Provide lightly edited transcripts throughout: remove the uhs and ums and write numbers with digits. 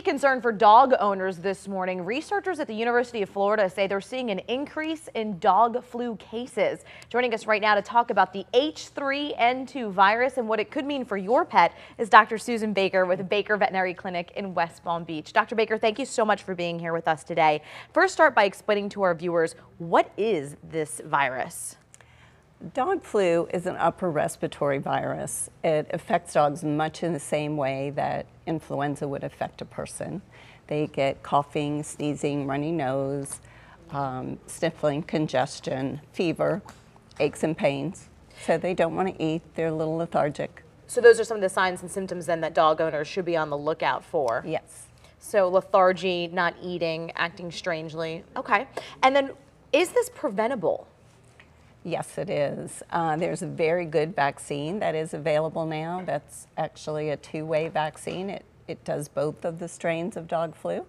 Safety concern for dog owners this morning. Researchers at the University of Florida say they're seeing an increase in dog flu cases. Joining us right now to talk about the H3N2 virus and what it could mean for your pet is Dr. Susan Baker with Baker Veterinary Clinic in West Palm Beach. Dr. Baker, thank you so much for being here with us today. First, start by explaining to our viewers, what is this virus? Dog flu is an upper respiratory virus. It affects dogs much in the same way that influenza would affect a person. They get coughing, sneezing, runny nose, sniffling, congestion, fever, aches and pains. So they don't want to eat, they're a little lethargic. So those are some of the signs and symptoms then that dog owners should be on the lookout for? Yes. So lethargy, not eating, acting strangely. Okay. And then is this preventable? Yes, it is. There's a very good vaccine that is available now. That's actually a two-way vaccine. It does both of the strains of dog flu,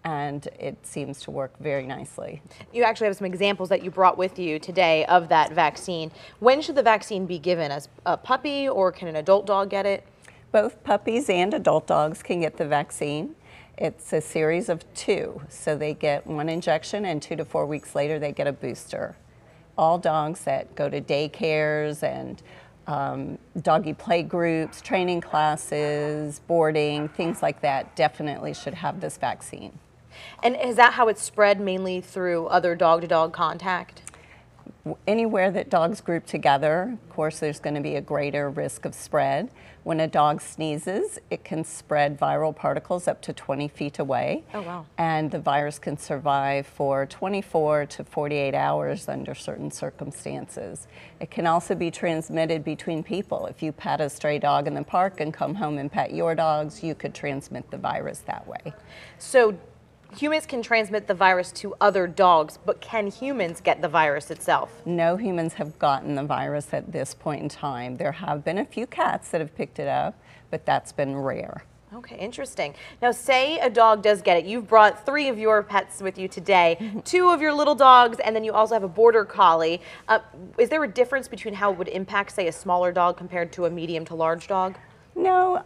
and it seems to work very nicely. You actually have some examples that you brought with you today of that vaccine. When should the vaccine be given? As a puppy, or can an adult dog get it? Both puppies and adult dogs can get the vaccine. It's a series of two, so they get one injection, and 2 to 4 weeks later they get a booster. All dogs that go to daycares and doggy play groups, training classes, boarding, things like that definitely should have this vaccine. And is that how it's spread, mainly through other dog-to-dog contact? Anywhere that dogs group together, of course, there's going to be a greater risk of spread. When a dog sneezes, it can spread viral particles up to 20 feet away. Oh, wow. And the virus can survive for 24 to 48 hours under certain circumstances. It can also be transmitted between people. If you pet a stray dog in the park and come home and pet your dogs, you could transmit the virus that way. So humans can transmit the virus to other dogs, but can humans get the virus itself? No humans have gotten the virus at this point in time. There have been a few cats that have picked it up, but that's been rare. Okay, interesting. Now, say a dog does get it. You've brought 3 of your pets with you today, 2 of your little dogs, and then you also have a border collie. Is there a difference between how it would impact, say, a smaller dog compared to a medium to large dog? No,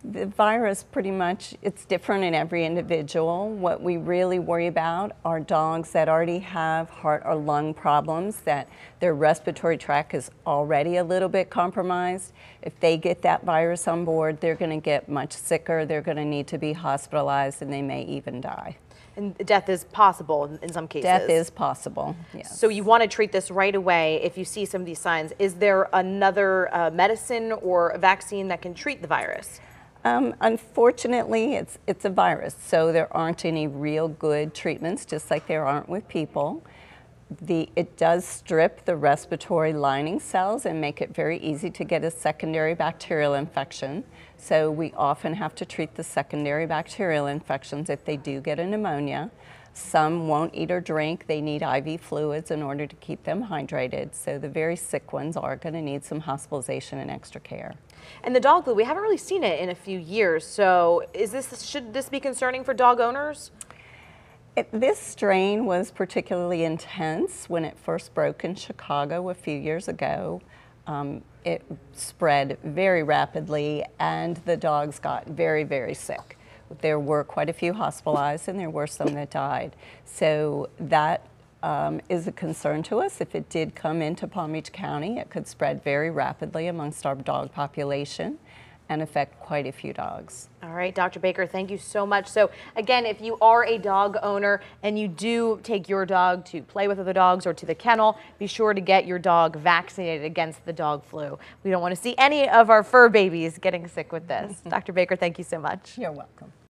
the virus pretty much, it's different in every individual. What we really worry about are dogs that already have heart or lung problems, that their respiratory tract is already a little bit compromised. If they get that virus on board, they're going to get much sicker, they're going to need to be hospitalized, and they may even die. And death is possible in some cases. Death is possible, yes. So you want to treat this right away if you see some of these signs. Is there another medicine or a vaccine that can treat the virus? Unfortunately, it's a virus, so there aren't any real good treatments, just like there aren't with people. It does strip the respiratory lining cells and make it very easy to get a secondary bacterial infection. So we often have to treat the secondary bacterial infections if they do get a pneumonia. Some won't eat or drink. They need IV fluids in order to keep them hydrated. So the very sick ones are going to need some hospitalization and extra care. And the dog flu, we haven't really seen it in a few years. So should this be concerning for dog owners? This strain was particularly intense when it first broke in Chicago a few years ago. It spread very rapidly, and the dogs got very, very sick. There were quite a few hospitalized, and there were some that died. So that is a concern to us. If it did come into Palm Beach County, it could spread very rapidly amongst our dog population and affect quite a few dogs. All right, Dr. Baker, thank you so much. So again, if you are a dog owner and you do take your dog to play with other dogs or to the kennel, be sure to get your dog vaccinated against the dog flu. We don't want to see any of our fur babies getting sick with this. Dr. Baker, thank you so much. You're welcome.